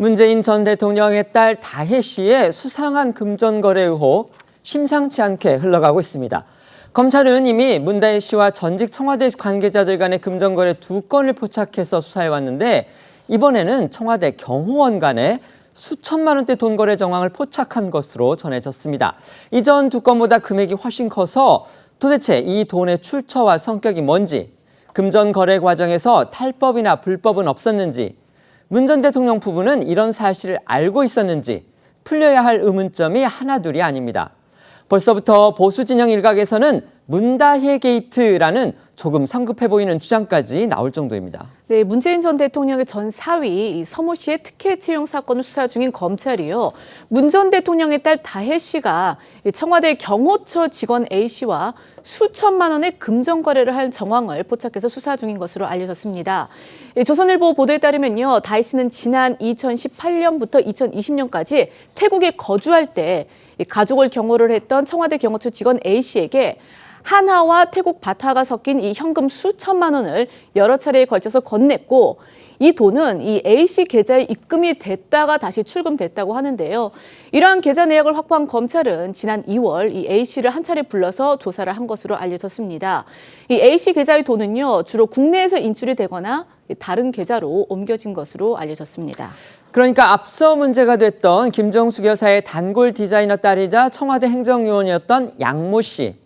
문재인 전 대통령의 딸 다혜 씨의 수상한 금전거래 의혹 심상치 않게 흘러가고 있습니다. 검찰은 이미 문다혜 씨와 전직 청와대 관계자들 간의 금전거래 2건을 포착해서 수사해왔는데 이번에는 청와대 경호원 간의 수천만 원대 돈거래 정황을 포착한 것으로 전해졌습니다. 이전 2건보다 금액이 훨씬 커서 도대체 이 돈의 출처와 성격이 뭔지, 금전거래 과정에서 탈법이나 불법은 없었는지, 문 전 대통령 부부는 이런 사실을 알고 있었는지 풀려야 할 의문점이 하나둘이 아닙니다. 벌써부터 보수 진영 일각에서는 문다혜 게이트라는 조금 성급해 보이는 주장까지 나올 정도입니다. 네, 문재인 전 대통령의 전 사위 서모 씨의 특혜 채용 사건을 수사 중인 검찰이요. 문 전 대통령의 딸 다혜 씨가 청와대 경호처 직원 A 씨와 수천만 원의 금전 거래를 한 정황을 포착해서 수사 중인 것으로 알려졌습니다. 조선일보 보도에 따르면요, 다혜 씨는 지난 2018년부터 2020년까지 태국에 거주할 때 가족을 경호를 했던 청와대 경호처 직원 A 씨에게 한화와 태국 바타가 섞인 이 현금 수천만 원을 여러 차례에 걸쳐서 건넸고, 이 돈은 이 A 씨 계좌에 입금이 됐다가 다시 출금됐다고 하는데요. 이러한 계좌 내역을 확보한 검찰은 지난 2월 이 A 씨를 한 차례 불러서 조사를 한 것으로 알려졌습니다. 이 A 씨 계좌의 돈은요, 주로 국내에서 인출이 되거나 다른 계좌로 옮겨진 것으로 알려졌습니다. 그러니까 앞서 문제가 됐던 김정숙 여사의 단골 디자이너 딸이자 청와대 행정요원이었던 양모 씨,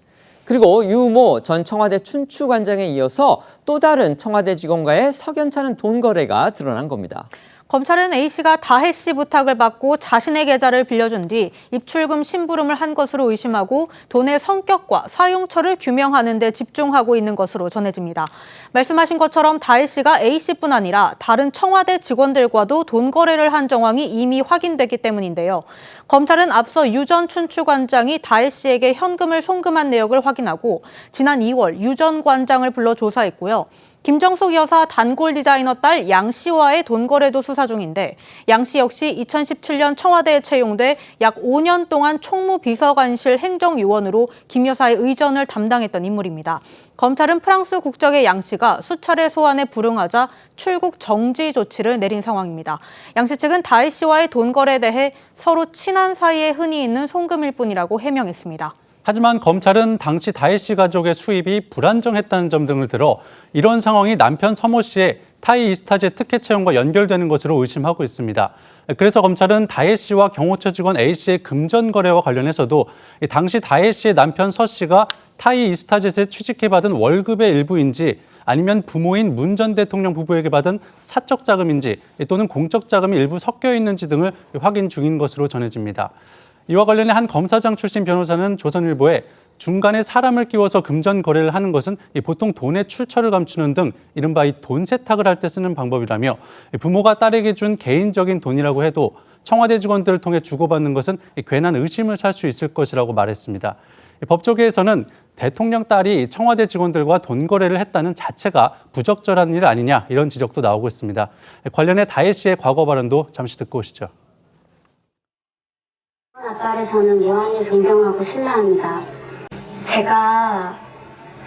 그리고 유모 전 청와대 춘추관장에 이어서 또 다른 청와대 직원과의 석연찮은 돈 거래가 드러난 겁니다. 검찰은 A씨가 다혜 씨 부탁을 받고 자신의 계좌를 빌려준 뒤 입출금 심부름을 한 것으로 의심하고 돈의 성격과 사용처를 규명하는 데 집중하고 있는 것으로 전해집니다. 말씀하신 것처럼 다혜 씨가 A씨뿐 아니라 다른 청와대 직원들과도 돈 거래를 한 정황이 이미 확인됐기 때문인데요. 검찰은 앞서 유 전 춘추관장이 다혜 씨에게 현금을 송금한 내역을 확인하고 지난 2월 유 전 관장을 불러 조사했고요. 김정숙 여사 단골 디자이너 딸 양 씨와의 돈 거래도 수사 중인데, 양 씨 역시 2017년 청와대에 채용돼 약 5년 동안 총무비서관실 행정요원으로 김 여사의 의전을 담당했던 인물입니다. 검찰은 프랑스 국적의 양 씨가 수차례 소환에 불응하자 출국 정지 조치를 내린 상황입니다. 양 씨 측은 다혜 씨와의 돈 거래에 대해 서로 친한 사이에 흔히 있는 송금일 뿐이라고 해명했습니다. 하지만 검찰은 당시 다혜 씨 가족의 수입이 불안정했다는 점 등을 들어 이런 상황이 남편 서모 씨의 타이 이스타제 특혜 채용과 연결되는 것으로 의심하고 있습니다. 그래서 검찰은 다혜 씨와 경호처 직원 A 씨의 금전 거래와 관련해서도 당시 다혜 씨의 남편 서 씨가 타이 이스타젯에 취직해받은 월급의 일부인지 아니면 부모인 문 전 대통령 부부에게 받은 사적 자금인지 또는 공적 자금이 일부 섞여 있는지 등을 확인 중인 것으로 전해집니다. 이와 관련해 한 검사장 출신 변호사는 조선일보에 중간에 사람을 끼워서 금전 거래를 하는 것은 보통 돈의 출처를 감추는 등 이른바 돈 세탁을 할 때 쓰는 방법이라며, 부모가 딸에게 준 개인적인 돈이라고 해도 청와대 직원들을 통해 주고받는 것은 괜한 의심을 살 수 있을 것이라고 말했습니다. 법조계에서는 대통령 딸이 청와대 직원들과 돈 거래를 했다는 자체가 부적절한 일 아니냐, 이런 지적도 나오고 있습니다. 관련해 다혜 씨의 과거 발언도 잠시 듣고 오시죠. 아빠를 저는 무한히 존경하고 신뢰합니다. 제가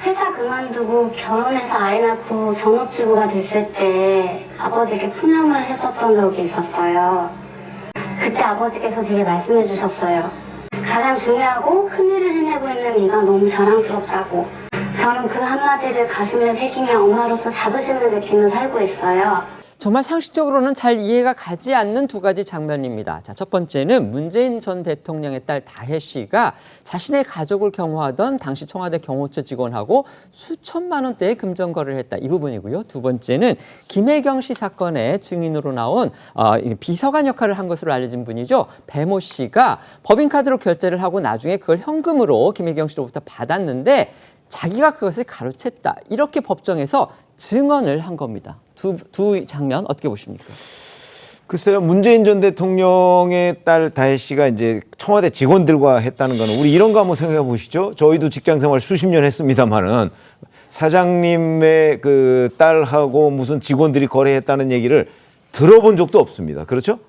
회사 그만두고 결혼해서 아이 낳고 전업주부가 됐을 때 아버지께 푸념을 했었던 적이 있었어요. 그때 아버지께서 제게 말씀해 주셨어요. 가장 중요하고 큰일을 해내고 있는 네가 너무 자랑스럽다고. 저는 그 한마디를 가슴에 새기며 엄마로서 자부심을 느끼며 살고 있어요. 정말 상식적으로는 잘 이해가 가지 않는 두 가지 장면입니다. 자, 첫 번째는 문재인 전 대통령의 딸 다혜 씨가 자신의 가족을 경호하던 당시 청와대 경호처 직원하고 수천만 원대의 금전 거래를 했다, 이 부분이고요. 두 번째는 김혜경 씨 사건의 증인으로 나온 비서관 역할을 한 것으로 알려진 분이죠. 배모 씨가 법인카드로 결제를 하고 나중에 그걸 현금으로 김혜경 씨로부터 받았는데 자기가 그것을 가로챘다, 이렇게 법정에서 증언을 한 겁니다. 두 장면 어떻게 보십니까? 글쎄요, 문재인 전 대통령의 딸 다혜 씨가 이제 청와대 직원들과 했다는 거는 우리 이런 거 한번 생각해 보시죠. 저희도 직장 생활 수십 년 했습니다만은 사장님의 그 딸하고 무슨 직원들이 거래했다는 얘기를 들어본 적도 없습니다. 그렇죠?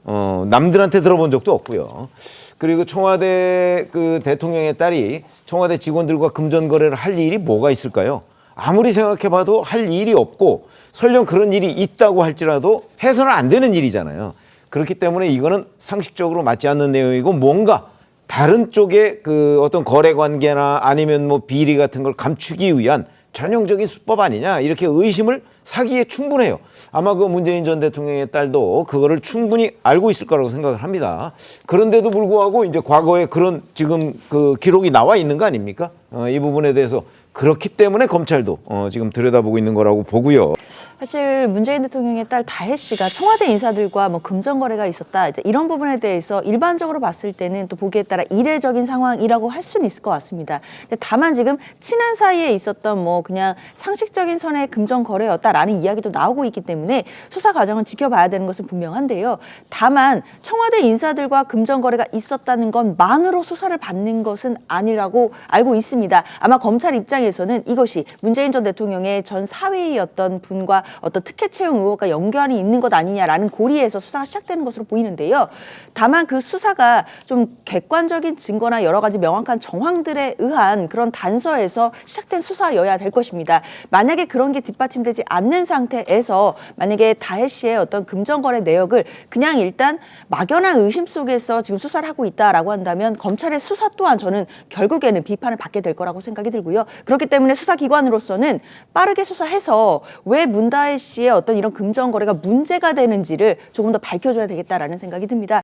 남들한테 들어본 적도 없고요. 그리고 청와대 그 대통령의 딸이 청와대 직원들과 금전 거래를 할 일이 뭐가 있을까요? 아무리 생각해봐도 할 일이 없고 설령 그런 일이 있다고 할지라도 해서는 안 되는 일이잖아요. 그렇기 때문에 이거는 상식적으로 맞지 않는 내용이고 뭔가 다른 쪽의 그 어떤 거래 관계나 아니면 뭐 비리 같은 걸 감추기 위한 전형적인 수법 아니냐 이렇게 의심을 사기에 충분해요. 아마 그 문재인 전 대통령의 딸도 그거를 충분히 알고 있을 거라고 생각을 합니다. 그런데도 불구하고 이제 과거에 그런 지금 그 기록이 나와 있는 거 아닙니까? 이 부분에 대해서 그렇기 때문에 검찰도 지금 들여다보고 있는 거라고 보고요. 사실 문재인 대통령의 딸 다혜 씨가 청와대 인사들과 뭐 금전 거래가 있었다. 이제 이런 부분에 대해서 일반적으로 봤을 때는 또 보기에 따라 이례적인 상황이라고 할 수는 있을 것 같습니다. 근데 다만 지금 친한 사이에 있었던 뭐 그냥 상식적인 선의 금전 거래였다라는 이야기도 나오고 있기 때문에 수사 과정은 지켜봐야 되는 것은 분명한데요. 다만 청와대 인사들과 금전 거래가 있었다는 것만으로 수사를 받는 것은 아니라고 알고 있습니다. 아마 검찰 입장에서는 이것이 문재인 전 대통령의 전 사위였던 분과 어떤 특혜 채용 의혹과 연관이 있는 것 아니냐라는 고리에서 수사가 시작되는 것으로 보이는데요. 다만 그 수사가 좀 객관적인 증거나 여러 가지 명확한 정황들에 의한 그런 단서에서 시작된 수사여야 될 것입니다. 만약에 그런 게 뒷받침되지 않는 상태에서 만약에 다혜 씨의 어떤 금전거래 내역을 그냥 일단 막연한 의심 속에서 지금 수사를 하고 있다라고 한다면 검찰의 수사 또한 저는 결국에는 비판을 받게 될 거라고 생각이 들고요. 그렇기 때문에 수사기관으로서는 빠르게 수사해서 왜 문다혜 씨의 어떤 이런 금전거래가 문제가 되는지를 조금 더 밝혀줘야 되겠다라는 생각이 듭니다.